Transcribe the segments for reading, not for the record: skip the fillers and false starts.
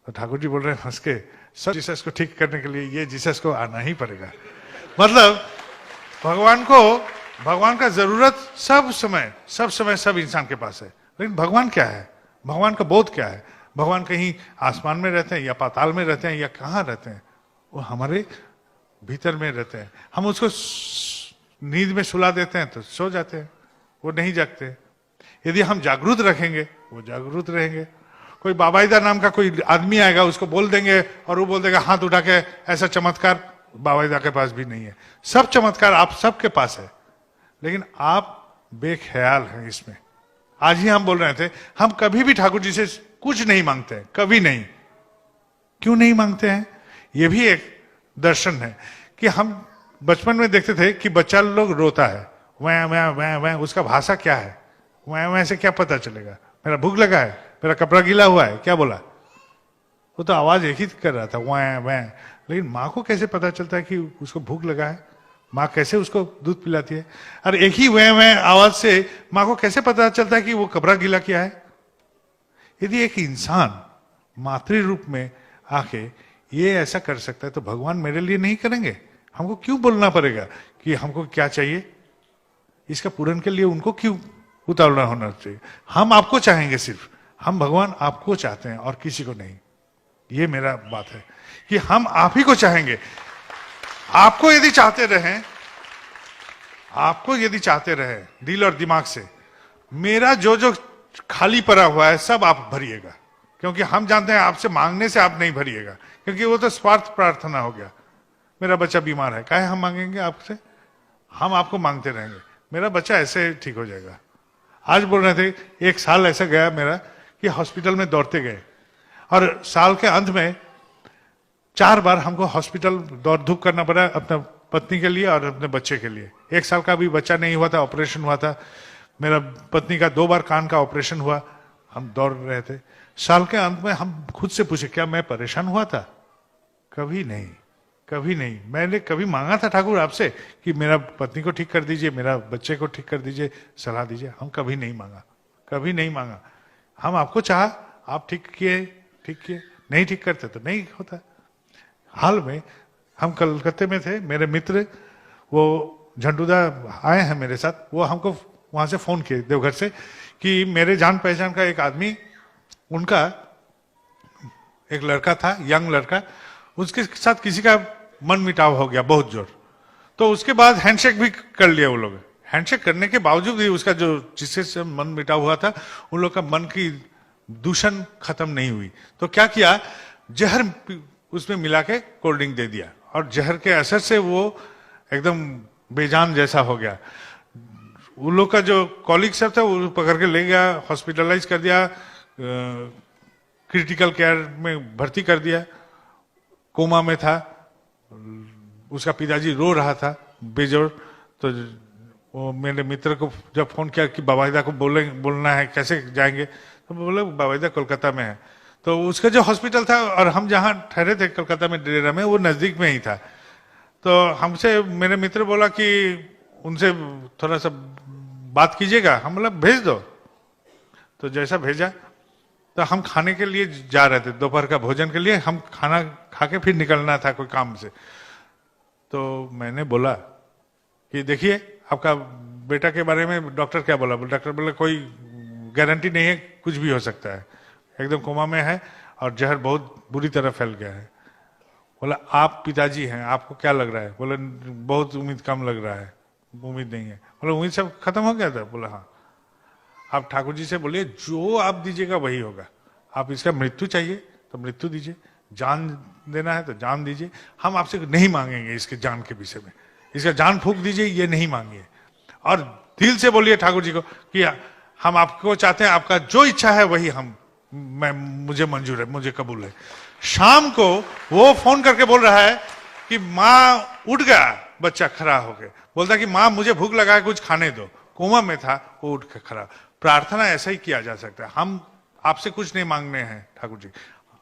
तो ठाकुर जी बोल रहे हैं हंस के, सब जीसस को ठीक करने के लिए ये जीसस को आना ही पड़ेगा। मतलब भगवान का जरूरत सब समय सब इंसान के पास है। लेकिन भगवान क्या है, भगवान का बोध क्या है? भगवान कहीं आसमान में रहते हैं या पाताल में रहते हैं या कहाँ रहते हैं? वो हमारे भीतर में रहते हैं। हम उसको नींद में सुला देते हैं तो सो जाते हैं, वो नहीं जागते। यदि हम जागरूक रखेंगे वो जागरूक रहेंगे। कोई बाबाईदा नाम का कोई आदमी आएगा, उसको बोल देंगे और वो बोल देगा हाथ उठा के, ऐसा चमत्कार बाबाईदा के पास भी नहीं है। सब चमत्कार आप सबके पास है, लेकिन आप बेख्याल हैं इसमें। आज ही हम बोल रहे थे, हम कभी भी ठाकुर जी से कुछ नहीं मांगते हैं, कभी नहीं। क्यों नहीं मांगते हैं? ये भी एक दर्शन है कि हम बचपन में देखते थे कि बच्चा लोग रोता है, वह वह वह वह, उसका भाषा क्या है? वह वह से क्या पता चलेगा? मेरा भूख लगा है, मेरा कपड़ा गीला हुआ है, क्या बोला? वो तो आवाज एक ही कर रहा था, वह वह। लेकिन माँ को कैसे पता चलता है कि उसको भूख लगा है? माँ कैसे उसको दूध पिलाती है? और एक ही वह आवाज से माँ को कैसे पता चलता है कि वो कपड़ा गीला किया है? यदि एक इंसान मातृ रूप में आके ये ऐसा कर सकता है तो भगवान मेरे लिए नहीं करेंगे? हमको क्यों बोलना पड़ेगा कि हमको क्या चाहिए? इसका पूर्ण के लिए उनको क्यों उतावला होना चाहिए? हम आपको चाहेंगे, सिर्फ हम भगवान आपको चाहते हैं और किसी को नहीं। ये मेरा बात है कि हम आप ही को चाहेंगे। आपको यदि चाहते रहें दिल और दिमाग से, मेरा जो जो खाली पड़ा हुआ है सब आप भरिएगा। क्योंकि हम जानते हैं आपसे मांगने से आप नहीं भरिएगा, क्योंकि वो तो स्वार्थ प्रार्थना हो गया। मेरा बच्चा बीमार है, काहे हम मांगेंगे आपसे? हम आपको मांगते रहेंगे, मेरा बच्चा ऐसे ठीक हो जाएगा। आज बोल रहे थे, एक साल ऐसा गया मेरा कि हॉस्पिटल में दौड़ते गए, और साल के अंत में 4 बार हमको हॉस्पिटल दौड़ धूप करना पड़ा, अपना पत्नी के लिए और अपने बच्चे के लिए। 1 साल का भी बच्चा नहीं हुआ था, ऑपरेशन हुआ था। मेरा पत्नी का 2 बार कान का ऑपरेशन हुआ। हम दौड़ रहे थे। साल के अंत में हम खुद से पूछे, क्या मैं परेशान हुआ था? कभी नहीं, कभी नहीं। मैंने कभी मांगा था ठाकुर आपसे कि मेरा पत्नी को ठीक कर दीजिए, मेरा बच्चे को ठीक कर दीजिए, सलाह दीजिए? हम कभी नहीं मांगा, कभी नहीं मांगा। हम आपको चाहा, आप ठीक किए, नहीं ठीक करते तो नहीं होता। हाल में हम कलकत्ते में थे, मेरे मित्र वो झंडूदा आए हैं मेरे साथ, वो हमको वहां से फोन किए देवघर से कि मेरे जान पहचान का एक आदमी, उनका एक लड़का था, यंग लड़का, उसके साथ किसी का मन मिटाव हो गया बहुत जोर। तो उसके बाद हैंडशेक भी कर लिया वो लोग। हैंडशेक करने के बावजूद भी उसका जो जिससे मन मिटाव हुआ था, उन लोग का मन की दूषण खत्म नहीं हुई। तो क्या किया, जहर उसमें मिला के कोल्ड ड्रिंक दे दिया, और जहर के असर से वो एकदम बेजान जैसा हो गया। उन लोग का जो कॉलीग सब था वो पकड़ के ले गया, हॉस्पिटलाइज कर दिया, क्रिटिकल केयर में भर्ती कर दिया, कोमा में था। उसका पिताजी रो रहा था बेजोर। तो वो मेरे मित्र को जब फोन किया कि बाबाईदा को बोलना है, कैसे जाएंगे? तो बोले बाबाईदा कोलकाता में है। तो उसका जो हॉस्पिटल था और हम जहाँ ठहरे थे कोलकाता में डेरा में, वो नजदीक में ही था। तो हमसे मेरे मित्र बोला कि उनसे थोड़ा सा बात कीजिएगा। हम बोला भेज दो। तो जैसा भेजा, तो हम खाने के लिए जा रहे थे, दोपहर का भोजन के लिए। हम खाना खा के फिर निकलना था कोई काम से। तो मैंने बोला कि देखिए, आपका बेटा के बारे में डॉक्टर क्या बोला? डॉक्टर बोला कोई गारंटी नहीं है, कुछ भी हो सकता है, एकदम कोमा में है और जहर बहुत बुरी तरह फैल गया है। बोला आप पिताजी हैं, आपको क्या लग रहा है? बोला बहुत उम्मीद कम लग रहा है, उम्मीद नहीं है। बोला उम्मीद सब खत्म हो गया था? बोला हाँ। आप ठाकुर जी से बोलिए जो आप दीजिएगा वही होगा। आप इसका मृत्यु चाहिए तो मृत्यु दीजिए, जान देना है तो जान दीजिए। हम आपसे नहीं मांगेंगे इसके जान के विषय में, इसका जान फूंक दीजिए, ये नहीं मांगिए। और दिल से बोलिए ठाकुर जी को कि हम आपको चाहते हैं, आपका जो इच्छा है वही मुझे मंजूर है, मुझे कबूल है। शाम को वो फोन करके बोल रहा है कि माँ उठ गया, बच्चा खड़ा होके बोलता कि माँ मुझे भूख लगा है, कुछ खाने दो। कोमा में था, वो उठ के खड़ा। प्रार्थना ऐसा ही किया जा सकता है। हम आपसे कुछ नहीं मांगने हैं ठाकुर जी,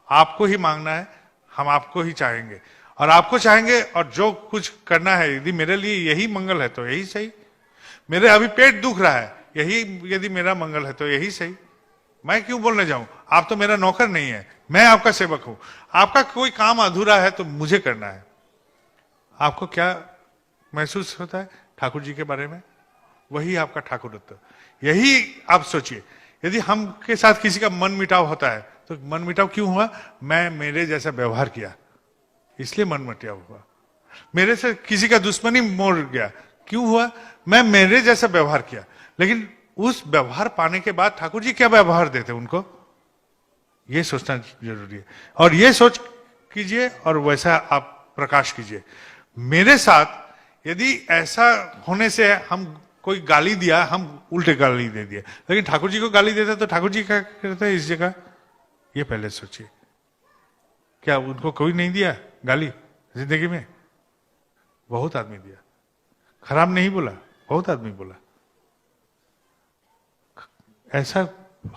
आपको ही मांगना है। हम आपको ही चाहेंगे और आपको चाहेंगे, और जो कुछ करना है, यदि मेरे लिए यही मंगल है तो यही सही। मेरे अभी पेट दुख रहा है, यही यदि मेरा मंगल है तो यही सही। मैं क्यों बोलने जाऊं? आप तो मेरा नौकर नहीं है, मैं आपका सेवक हूं। आपका कोई काम अधूरा है तो मुझे करना है। आपको क्या महसूस होता है ठाकुर जी के बारे में? वही आपका ठाकुरत्व। यही आप सोचिए, यदि हम के साथ किसी का मन मिटाव होता है तो मन मिटाव क्यों हुआ? मैं मेरे जैसा व्यवहार किया, इसलिए मन मिटाव हुआ। मेरे से किसी का दुश्मनी मोड़ गया, क्यों हुआ? मैं मेरे जैसा व्यवहार किया। लेकिन उस व्यवहार पाने के बाद ठाकुर जी क्या व्यवहार देते उनको, ये सोचना जरूरी है। और ये सोच कीजिए और वैसा आप प्रकाश कीजिए। मेरे साथ यदि ऐसा होने से हम कोई गाली दिया, हम उल्टे गाली दे दिए, लेकिन ठाकुर जी को गाली देता तो ठाकुर जी क्या करते इस जगह? ये पहले सोचिए। क्या उनको कोई नहीं दिया गाली जिंदगी में? बहुत आदमी दिया। खराब नहीं बोला, बहुत आदमी बोला। ऐसा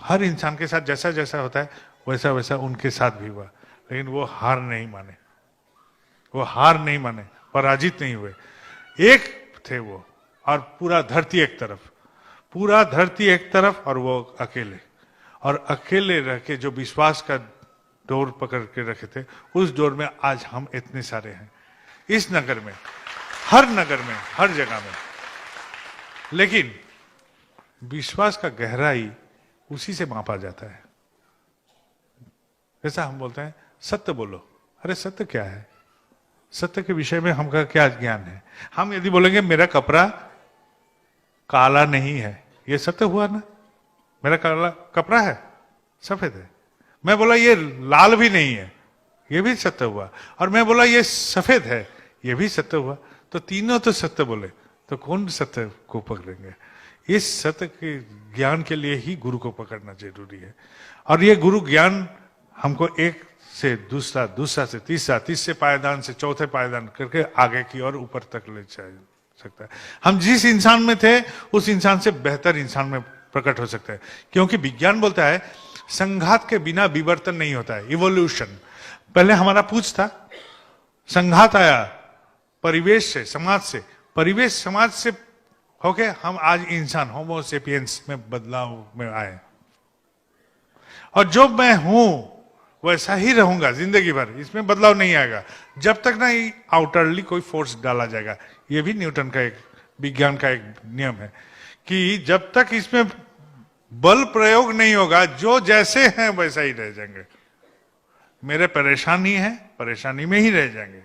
हर इंसान के साथ जैसा जैसा होता है वैसा वैसा उनके साथ भी हुआ। लेकिन वो हार नहीं माने, वो हार नहीं माने, पराजित नहीं हुए। एक थे वो, और पूरा धरती एक तरफ, पूरा धरती एक तरफ और वो अकेले। और अकेले रह के जो विश्वास का डोर पकड़ के रखे थे, उस डोर में आज हम इतने सारे हैं इस नगर में, हर नगर में, हर जगह में। लेकिन विश्वास का गहराई उसी से मापा जाता है। जैसा हम बोलते हैं सत्य बोलो, अरे सत्य क्या है? सत्य के विषय में हमका क्या ज्ञान है? हम यदि बोलेंगे मेरा कपड़ा काला नहीं है, ये सत्य हुआ ना? मेरा काला कपड़ा है, सफेद है। मैं बोला ये लाल भी नहीं है, ये भी सत्य हुआ। और मैं बोला ये सफेद है, ये भी सत्य हुआ। तो तीनों तो सत्य बोले, तो कौन सत्य को पकड़ेंगे? इस सत्य के ज्ञान के लिए ही गुरु को पकड़ना जरूरी है। और ये गुरु ज्ञान हमको एक से दूसरा, दूसरा से तीसरा, तीसरे पायदान से चौथे पायदान करके आगे की और ऊपर तक ले जा सकता है। हम जिस इंसान में थे उस इंसान से बेहतर इंसान में प्रकट हो सकता है। क्योंकि विज्ञान बोलता है संघात के बिना विवर्तन नहीं होता है, इवोल्यूशन। पहले हमारा पूछ था, संघात आया परिवेश से, समाज से, परिवेश समाज से होके हम आज इंसान होमो सेपियंस में बदलाव में आए। और जो मैं हूं वैसा ही रहूंगा जिंदगी भर, इसमें बदलाव नहीं आएगा जब तक ना आउटरली कोई फोर्स डाला जाएगा। यह भी न्यूटन का एक, विज्ञान का एक नियम है कि जब तक इसमें बल प्रयोग नहीं होगा, जो जैसे हैं वैसा ही रह जाएंगे। मेरे परेशानी है, परेशानी में ही रह जाएंगे।